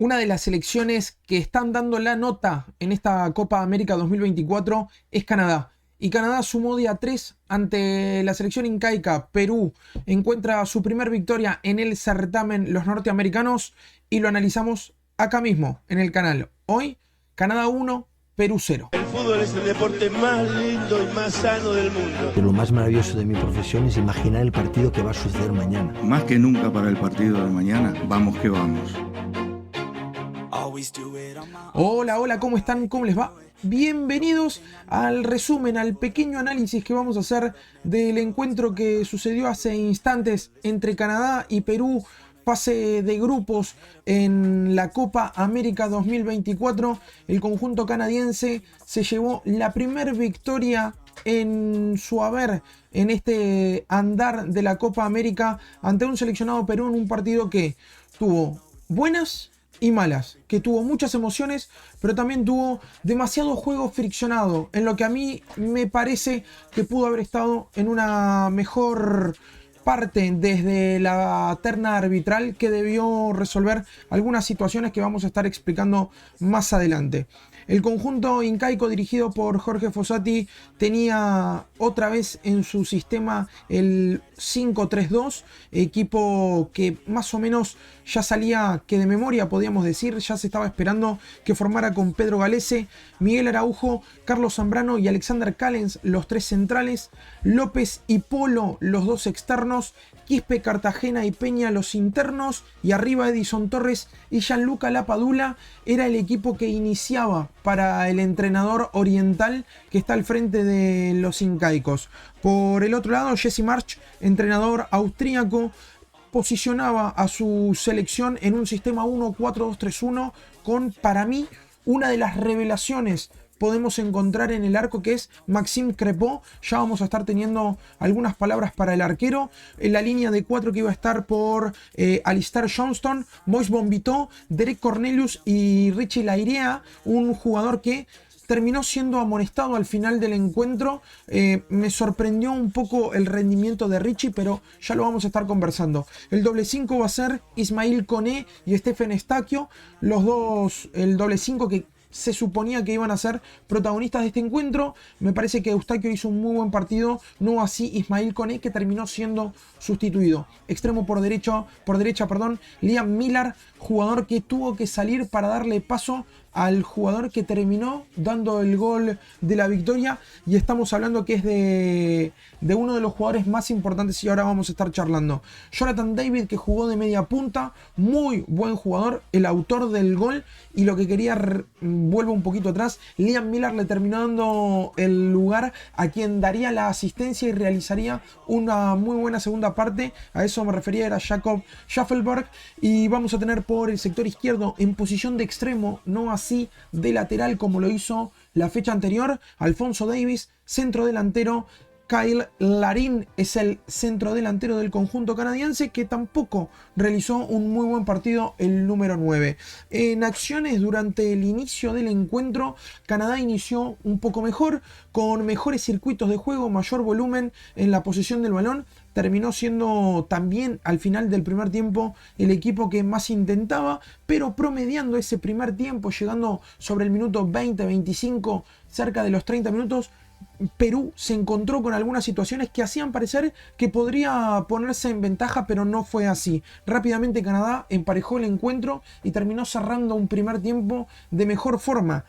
Una de las selecciones que están dando la nota en esta Copa América 2024 es Canadá. Y Canadá sumó día 3 ante la selección incaica. Perú encuentra su primer victoria en el certamen los norteamericanos y lo analizamos acá mismo en el canal. Hoy, Canadá 1, Perú 0. El fútbol es el deporte más lindo y más sano del mundo. Lo más maravilloso de mi profesión es imaginar el partido que va a suceder mañana. Más que nunca para el partido de mañana, vamos que vamos. Hola, ¿cómo están? ¿Cómo les va? Bienvenidos al resumen, al pequeño análisis que vamos a hacer del encuentro que sucedió hace instantes entre Canadá y Perú, fase de grupos en la Copa América 2024. El conjunto canadiense se llevó la primera victoria en su haber en este andar de la Copa América ante un seleccionado Perú en un partido que tuvo buenas y malas, que tuvo muchas emociones, pero también tuvo demasiado juego friccionado, en lo que a mí me parece que pudo haber estado en una mejor parte desde la terna arbitral, que debió resolver algunas situaciones que vamos a estar explicando más adelante. El conjunto incaico dirigido por Jorge Fossati tenía otra vez en su sistema el 5-3-2, equipo que más o menos ya salía que de memoria, podíamos decir, ya se estaba esperando que formara con Pedro Galese, Miguel Araujo, Carlos Zambrano y Alexander Callens, los tres centrales, López y Polo, los dos externos, Quispe, Cartagena y Peña, los internos, y arriba Edison Torres y Gianluca Lapadula. Era el equipo que iniciaba para el entrenador oriental que está al frente de los incaicos. Por el otro lado, Jesse Marsch, entrenador austríaco, posicionaba a su selección en un sistema 1-4-2-3-1 con, para mí, una de las revelaciones podemos encontrar en el arco, que es Maxime Crépeau. Ya vamos a estar teniendo algunas palabras para el arquero. En la línea de 4 que iba a estar por Alistair Johnston, Moise Bombito, Derek Cornelius y Richie Lairea, un jugador que terminó siendo amonestado al final del encuentro. Me sorprendió un poco el rendimiento de Richie, pero ya lo vamos a estar conversando. El doble 5 va a ser Ismail Koné y Stephen Eustaquio, los dos, el doble 5 que se suponía que iban a ser protagonistas de este encuentro. Me parece que Eustaquio hizo un muy buen partido, no así Ismail Koné, que terminó siendo sustituido. Extremo por derecha, Liam Millar, jugador que tuvo que salir para darle paso al jugador que terminó dando el gol de la victoria, y estamos hablando que es de uno de los jugadores más importantes, y ahora vamos a estar charlando. Jonathan David, que jugó de media punta, muy buen jugador, el autor del gol, y lo que quería, vuelvo un poquito atrás, Liam Millar le terminó dando el lugar a quien daría la asistencia y realizaría una muy buena segunda parte. A eso me refería, era Jakob Schaffelberg. Y vamos a tener por el sector izquierdo, en posición de extremo, no así de lateral como lo hizo la fecha anterior, Alfonso Davis, centro delantero. Kyle Larin es el centro delantero del conjunto canadiense, que tampoco realizó un muy buen partido, el número 9. En acciones durante el inicio del encuentro, Canadá inició un poco mejor, con mejores circuitos de juego, mayor volumen en la posesión del balón. Terminó siendo también al final del primer tiempo el equipo que más intentaba, pero promediando ese primer tiempo, llegando sobre el minuto 20-25, cerca de los 30 minutos, Perú se encontró con algunas situaciones que hacían parecer que podría ponerse en ventaja, pero no fue así. Rápidamente Canadá emparejó el encuentro y terminó cerrando un primer tiempo de mejor forma.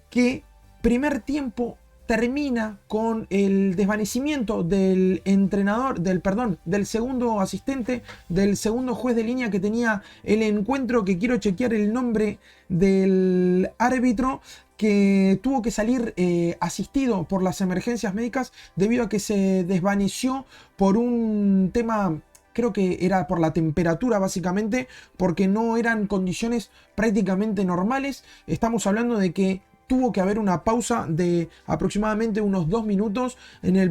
Que primer tiempo termina con el desvanecimiento del entrenador, del segundo asistente, del segundo juez de línea que tenía el encuentro, que quiero chequear el nombre del árbitro, que tuvo que salir asistido por las emergencias médicas debido a que se desvaneció por un tema, creo que era por la temperatura básicamente, porque no eran condiciones prácticamente normales. Estamos hablando de que tuvo que haber una pausa de aproximadamente unos 2 minutos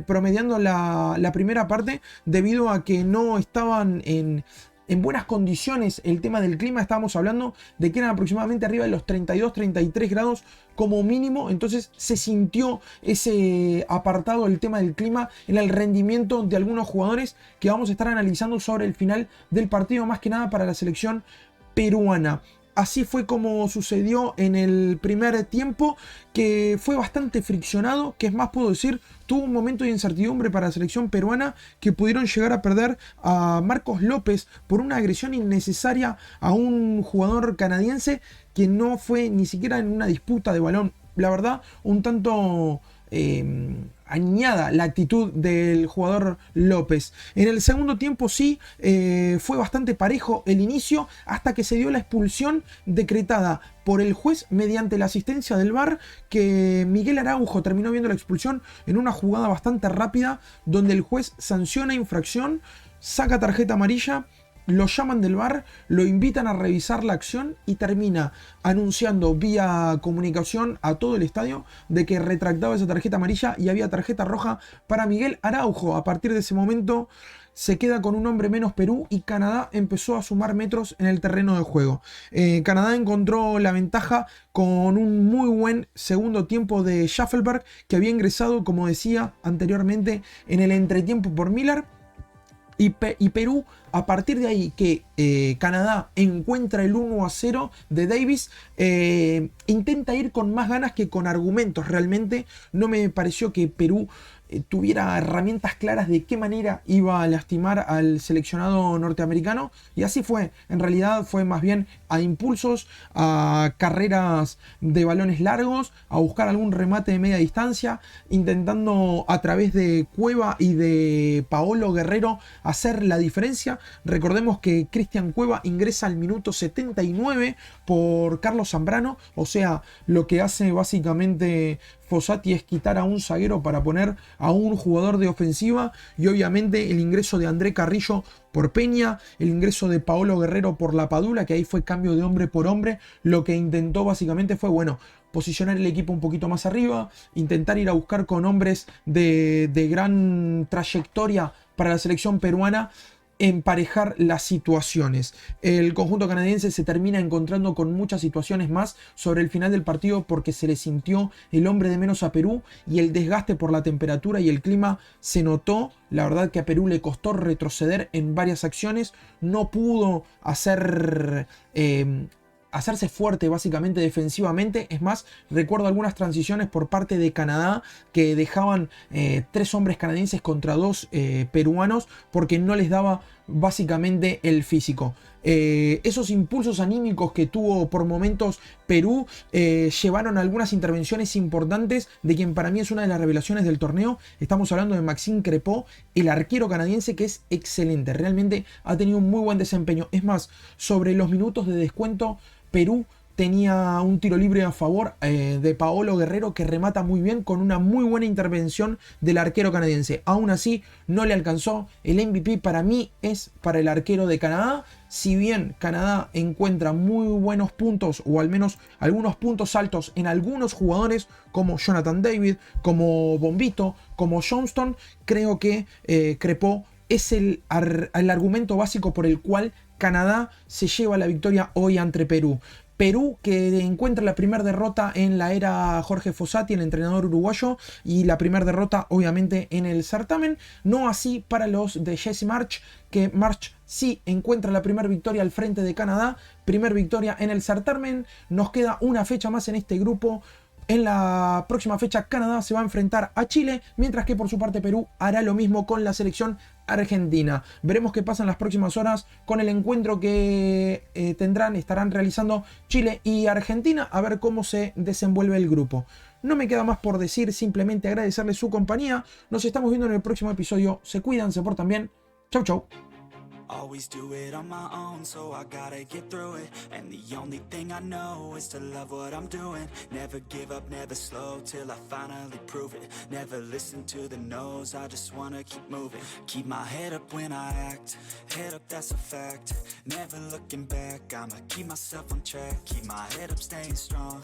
promediando la primera parte, debido a que no estaban en buenas condiciones el tema del clima. Estábamos hablando de que eran aproximadamente arriba de los 32-33 grados como mínimo. Entonces se sintió ese apartado del tema del clima en el rendimiento de algunos jugadores, que vamos a estar analizando sobre el final del partido, más que nada para la selección peruana. Así fue como sucedió en el primer tiempo, que fue bastante friccionado, que es más puedo decir, tuvo un momento de incertidumbre para la selección peruana, que pudieron llegar a perder a Marcos López por una agresión innecesaria a un jugador canadiense que no fue ni siquiera en una disputa de balón. La verdad, un tanto añada la actitud del jugador López. En el segundo tiempo sí, fue bastante parejo el inicio, hasta que se dio la expulsión decretada por el juez mediante la asistencia del VAR, que Miguel Araujo terminó viendo la expulsión en una jugada bastante rápida, donde el juez sanciona infracción, saca tarjeta amarilla. Lo llaman del VAR, lo invitan a revisar la acción y termina anunciando vía comunicación a todo el estadio de que retractaba esa tarjeta amarilla y había tarjeta roja para Miguel Araujo. A partir de ese momento se queda con un hombre menos Perú y Canadá empezó a sumar metros en el terreno de juego. Canadá encontró la ventaja con un muy buen segundo tiempo de Schaffelberg, que había ingresado, como decía anteriormente, en el entretiempo por Miller. Y Perú, a partir de ahí que Canadá encuentra el 1-0 de Davis, intenta ir con más ganas que con argumentos. Realmente no me pareció que Perú tuviera herramientas claras de qué manera iba a lastimar al seleccionado norteamericano, y así fue. En realidad fue más bien a impulsos, a carreras de balones largos, a buscar algún remate de media distancia, intentando a través de Cueva y de Paolo Guerrero hacer la diferencia. Recordemos que Cristian Cueva ingresa al minuto 79 por Carlos Zambrano, o sea, lo que hace básicamente Fossati es quitar a un zaguero para poner a un jugador de ofensiva, y obviamente el ingreso de André Carrillo por Peña, el ingreso de Paolo Guerrero por La Padula, que ahí fue cambio de hombre por hombre. Lo que intentó básicamente fue, bueno, posicionar el equipo un poquito más arriba, intentar ir a buscar con hombres de gran trayectoria para la selección peruana, emparejar las situaciones. El conjunto canadiense se termina encontrando con muchas situaciones más sobre el final del partido, porque se le sintió el hombre de menos a Perú y el desgaste por la temperatura y el clima se notó. La verdad que a Perú le costó retroceder en varias acciones, no pudo hacerse fuerte básicamente defensivamente. Es más, recuerdo algunas transiciones por parte de Canadá que dejaban 3 hombres canadienses contra 2 peruanos, porque no les daba básicamente el físico. Esos impulsos anímicos que tuvo por momentos Perú llevaron a algunas intervenciones importantes de quien para mí es una de las revelaciones del torneo. Estamos hablando de Maxime Crépeau, el arquero canadiense, que es excelente, realmente ha tenido un muy buen desempeño. Es más, sobre los minutos de descuento, Perú tenía un tiro libre a favor de Paolo Guerrero, que remata muy bien con una muy buena intervención del arquero canadiense. Aún así no le alcanzó. El MVP para mí es para el arquero de Canadá. Si bien Canadá encuentra muy buenos puntos, o al menos algunos puntos altos en algunos jugadores como Jonathan David, como Bombito, como Johnston, creo que Crépeau es el argumento básico por el cual Canadá se lleva la victoria hoy ante Perú. Perú, que encuentra la primera derrota en la era Jorge Fossati, el entrenador uruguayo, y la primera derrota obviamente en el certamen. No así para los de Jesse Marsch, que Marsch sí encuentra la primera victoria al frente de Canadá, primera victoria en el certamen. Nos queda una fecha más en este grupo. En la próxima fecha Canadá se va a enfrentar a Chile, mientras que por su parte Perú hará lo mismo con la selección argentina. Veremos qué pasa en las próximas horas con el encuentro que estarán realizando Chile y Argentina, a ver cómo se desenvuelve el grupo. No me queda más por decir, simplemente agradecerles su compañía. Nos estamos viendo en el próximo episodio. Se cuidan, se portan bien. Chau, chau. Always do it on my own, so I gotta get through it. And the only thing I know is to love what I'm doing. Never give up, never slow, till I finally prove it. Never listen to the no's, I just wanna keep moving. Keep my head up when I act, head up, that's a fact. Never looking back, I'ma keep myself on track. Keep my head up, staying strong.